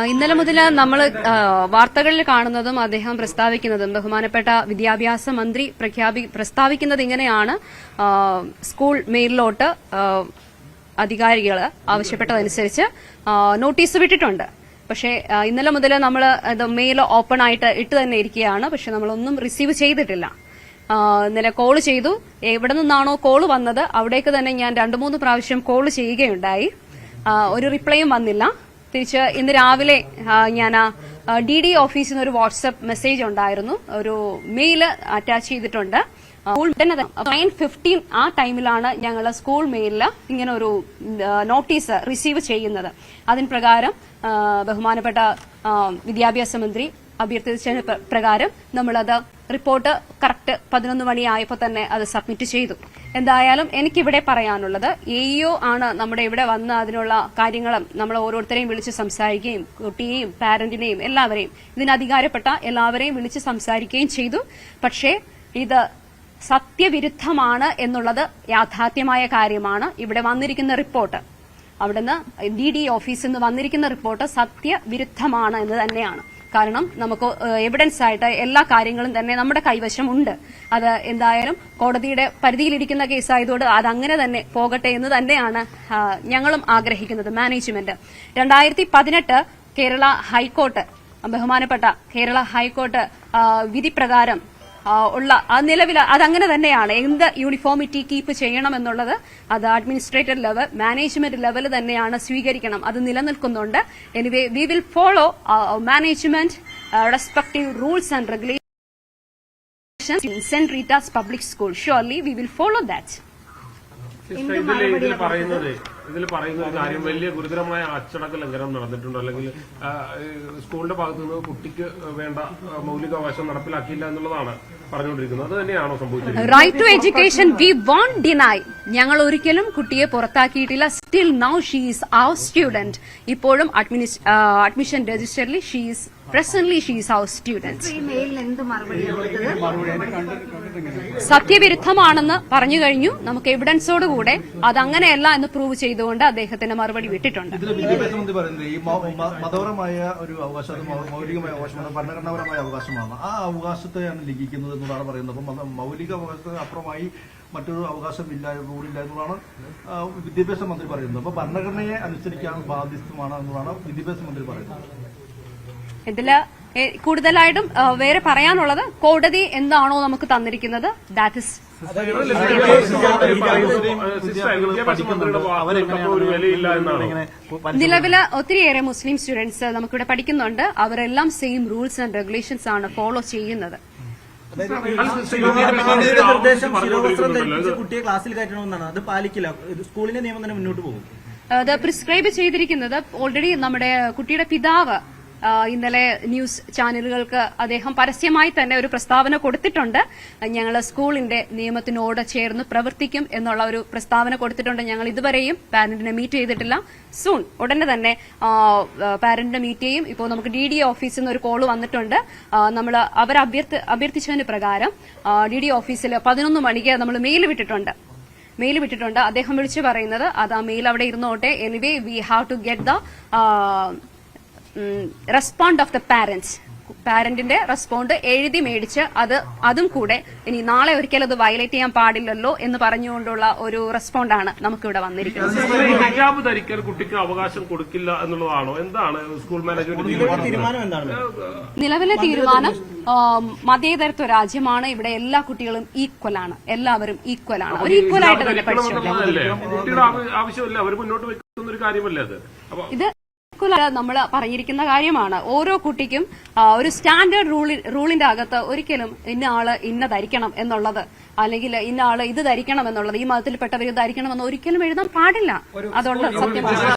ഇന്നലെ മുതൽ നമ്മൾ വാർത്തകളിൽ കാണുന്നതും അദ്ദേഹം പ്രസ്താവിക്കുന്നതും ബഹുമാനപ്പെട്ട വിദ്യാഭ്യാസ മന്ത്രി പ്രസ്താവിക്കുന്നത് ഇങ്ങനെയാണ്. സ്കൂൾ മെയിലിലോട്ട് അധികാരികൾ ആവശ്യപ്പെട്ടതനുസരിച്ച് നോട്ടീസ് വിട്ടിട്ടുണ്ട്. പക്ഷേ ഇന്നലെ മുതൽ നമ്മൾ മെയിൽ ഓപ്പൺ ആയിട്ട് ഇട്ട് തന്നെ ഇരിക്കുകയാണ്. പക്ഷെ നമ്മളൊന്നും റിസീവ് ചെയ്തിട്ടില്ല. ഇന്നലെ കോൾ ചെയ്തു. എവിടെ നിന്നാണോ കോൾ വന്നത് അവിടേക്ക് തന്നെ ഞാൻ 2-3 പ്രാവശ്യം കോൾ ചെയ്യുകയുണ്ടായി. ഒരു റിപ്ലൈയും വന്നില്ല. തിരിച്ച് ഇന്ന് രാവിലെ ഞാൻ DD ഓഫീസിൽ നിന്ന് ഒരു വാട്സ്ആപ്പ് മെസ്സേജ് ഉണ്ടായിരുന്നു. ഒരു മെയിൽ അറ്റാച്ച് ചെയ്തിട്ടുണ്ട്. 9:15 ആ ടൈമിലാണ് ഞങ്ങൾ സ്കൂൾ മെയിലിൽ ഇങ്ങനെ ഒരു നോട്ടീസ് റിസീവ് ചെയ്യുന്നത്. അതിന് പ്രകാരം ബഹുമാനപ്പെട്ട വിദ്യാഭ്യാസ മന്ത്രി അഭ്യർത്ഥിച്ച പ്രകാരം നമ്മളത് റിപ്പോർട്ട് കറക്റ്റ് 11 മണിയായപ്പോൾ തന്നെ അത് സബ്മിറ്റ് ചെയ്തു. എന്തായാലും എനിക്കിവിടെ പറയാനുള്ളത് AEO ആണ് നമ്മുടെ ഇവിടെ വന്ന് അതിനുള്ള കാര്യങ്ങളും നമ്മൾ ഓരോരുത്തരെയും വിളിച്ച് സംസാരിക്കുകയും കുട്ടിയെയും പാരന്റിനെയും എല്ലാവരെയും ഇതിന് അധികാരപ്പെട്ട എല്ലാവരെയും വിളിച്ച് സംസാരിക്കുകയും ചെയ്തു. പക്ഷേ ഇത് സത്യവിരുദ്ധമാണ് എന്നുള്ളത് യാഥാർത്ഥ്യമായ കാര്യമാണ്. ഇവിടെ വന്നിരിക്കുന്ന റിപ്പോർട്ട് അവിടുന്ന് DD ഓഫീസിൽ നിന്ന് വന്നിരിക്കുന്ന റിപ്പോർട്ട് സത്യവിരുദ്ധമാണ് എന്ന് തന്നെയാണ്. കാരണം നമുക്ക് എവിഡൻസ് ആയിട്ട് എല്ലാ കാര്യങ്ങളും തന്നെ നമ്മുടെ കൈവശം ഉണ്ട്. അത് എന്തായാലും കോടതിയുടെ പരിധിയിലിരിക്കുന്ന കേസായതുകൊണ്ട് അതങ്ങനെ തന്നെ പോകട്ടെ എന്ന് തന്നെയാണ് ഞങ്ങളും ആഗ്രഹിക്കുന്നത്. മാനേജ്മെന്റ് 2018 കേരള ഹൈക്കോർട്ട് ബഹുമാനപ്പെട്ട കേരള ഹൈക്കോർട്ട് വിധി പ്രകാരം ഉള്ള നിലവിൽ അതങ്ങനെ തന്നെയാണ്. എന്ത് യൂണിഫോമിറ്റി കീപ്പ് ചെയ്യണമെന്നുള്ളത് അത് അഡ്മിനിസ്ട്രേറ്റർ ലെവൽ മാനേജ്മെന്റ് ലെവൽ തന്നെയാണ് സ്വീകരിക്കണം. അത് നിലനിൽക്കുന്നുണ്ട്. Anyway we will follow management respective rules and regulations in saint Rita's public school. Surely we will follow that. ഇതിൽ പറയുന്ന ഒരു കാര്യം വലിയ ഗുരുതരമായ അച്ചടക്ക ലംഘനം നടന്നിട്ടുണ്ടോ, അല്ലെങ്കിൽ സ്കൂളിന്റെ ഭാഗത്തു നിന്ന് കുട്ടിക്ക് വേണ്ട മൌലികാവകാശം നടപ്പിലാക്കിയില്ല എന്നുള്ളതാണ് പറഞ്ഞുകൊണ്ടിരിക്കുന്നത്. അത് തന്നെയാണോ സംഭവിച്ചത്? Right to education we won't deny. ഞങ്ങൾ ഒരിക്കലും കുട്ടിയെ പുറത്താക്കിയിട്ടില്ല. Still now she is our student. ഇപ്പോഴും അഡ്മിഷൻ രജിസ്റ്ററിൽ she is presently she is our student. സത്യവിരുദ്ധമാണെന്ന് പറഞ്ഞു കഴിഞ്ഞു. നമുക്ക് എവിഡൻസോടുകൂടെ അതങ്ങനെയല്ല എന്ന് പ്രൂവ് ചെയ്തുകൊണ്ട് അദ്ദേഹത്തിന് മറുപടി വിട്ടിട്ടുണ്ട്. വിദ്യാഭ്യാസ മന്ത്രി പറയുന്നത് ഈ മതപരമായ ഒരു അവകാശം മൌലികമായ അവകാശമാണ്, ഭരണഘടനാപരമായ അവകാശമാണ്. ആ അവകാശത്തെയാണ് ലംഘിക്കുന്നത് എന്നതാണ് പറയുന്നത്. അപ്പം മൌലിക അവകാശത്തിന് അപ്പുറമായി മറ്റൊരു അവകാശമില്ല, റൂളില്ല എന്നതാണ് വിദ്യാഭ്യാസ മന്ത്രി പറയുന്നത്. അപ്പൊ ഭരണഘടനയെ അനുസരിക്കാൻ ബാധ്യസ്ഥമാണ് എന്നതാണ് വിദ്യാഭ്യാസ മന്ത്രി പറയുന്നത്. ഇതില് കൂടുതലായിട്ടും വേറെ പറയാനുള്ളത് കോടതി എന്താണോ നമുക്ക് തന്നിരിക്കുന്നത് ദാറ്റ് ഇസ് നിലവില് ഒത്തിരിയേറെ മുസ്ലിം സ്റ്റുഡൻസ് നമുക്കിവിടെ പഠിക്കുന്നുണ്ട്. അവരെല്ലാം സെയിം റൂൾസ് ആൻഡ് റെഗുലേഷൻസ് ആണ് ഫോളോ ചെയ്യുന്നത്. കുട്ടിയെ ക്ലാസ്സിൽ കയറ്റണമെന്നാണ്, അത് പാലിക്കില്ല. സ്കൂളിന്റെ നിയമം തന്നെ മുന്നോട്ട് പോകും. അത് പ്രിസ്ക്രൈബ് ചെയ്തിരിക്കുന്നത് ഓൾറെഡി നമ്മുടെ കുട്ടിയുടെ പിതാവ് ഇന്നലെ ന്യൂസ് ചാനലുകൾക്ക് അദ്ദേഹം പരസ്യമായി തന്നെ ഒരു പ്രസ്താവന കൊടുത്തിട്ടുണ്ട്. ഞങ്ങൾ സ്കൂളിന്റെ നിയമത്തിനോട് ചേർന്ന് പ്രവർത്തിക്കും എന്നുള്ള ഒരു പ്രസ്താവന കൊടുത്തിട്ടുണ്ട്. ഞങ്ങൾ ഇതുവരെയും പാരന്റിനെ മീറ്റ് ചെയ്തിട്ടില്ല. സൂൺ ഉടനെ തന്നെ പാരന്റിനെ മീറ്റ് ചെയ്യും. ഇപ്പോൾ നമുക്ക് DD ഓഫീസിൽ നിന്ന് ഒരു കോള് വന്നിട്ടുണ്ട്. നമ്മൾ അവർ അഭ്യർത്ഥിച്ചതിന് പ്രകാരം DD ഓഫീസിൽ 11 മണിക്ക് നമ്മൾ മെയിൽ വിട്ടിട്ടുണ്ട്. അദ്ദേഹം വിളിച്ചു പറയുന്നത് അത് ആ മെയിൽ അവിടെ ഇരുന്നോട്ടെ. Anyway we have to get the respond of the parents. പാരന്റിന്റെ റെസ്പോണ്ട് എഴുതി മേടിച്ച് അതും കൂടെ ഇനി നാളെ ഒരിക്കലും അത് വയലേറ്റ് ചെയ്യാൻ പാടില്ലല്ലോ എന്ന് പറഞ്ഞുകൊണ്ടുള്ള ഒരു റെസ്പോണ്ടാണ് നമുക്കിവിടെ വന്നിരിക്കുന്നത്. ഹിജാബ് ധരിക്കാൻ കുട്ടിക്ക് അവകാശം കൊടുക്കില്ല എന്നുള്ളതാണോ? എന്താണ് സ്കൂൾ മാനേജ്മെന്റ് തീരുമാനം? എന്താണ് നിലവിലെ തീരുമാനം? മതേതരത്വ രാജ്യമാണ്. ഇവിടെ എല്ലാ കുട്ടികളും ഈക്വലാണ്. എല്ലാവരും ഈക്വലാണ്. അവർ ഈക്വൽ ആയിട്ട് തന്നെ പഠിച്ചു. കുട്ടിയുടെ ആവശ്യമില്ല, അവർ മുന്നോട്ട് വെക്കുന്ന ഒരു കാര്യമല്ലേ അത്? ഇത് നമ്മൾ പറഞ്ഞിരിക്കുന്ന കാര്യമാണ്. ഓരോ കുട്ടിക്കും ഒരു സ്റ്റാൻഡേർഡ് റൂളിന്റെ അകത്ത് ഒരിക്കലും ഇന്ന ആള് ഇന്ന ധരിക്കണം എന്നുള്ളത്, അല്ലെങ്കിൽ ഇന്ന ആള് ഇത് ധരിക്കണം എന്നുള്ളത്, ഈ മതത്തിൽപ്പെട്ടവർ ധരിക്കണമെന്ന് ഒരിക്കലും എഴുതാൻ പാടില്ല. അതുകൊണ്ട് സത്യമാണ്.